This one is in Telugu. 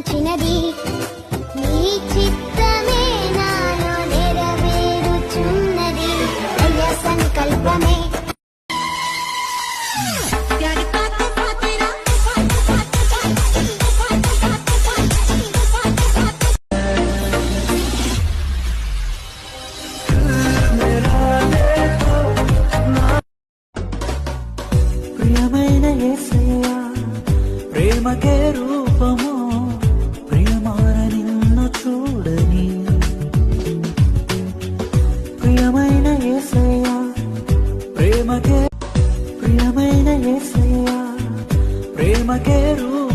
వరించినది నీ చిత్తమే నాలో నెరవేరుచున్నది దయ సంకల్పమే ప్రియమైన యేసయ్యా ప్రేమకే రూపము ప్రియమాన నిన్ను చూడని ప్రియమైన యేసయ్యా ప్రియమైన యేసయ్యా ప్రేమకే రూపము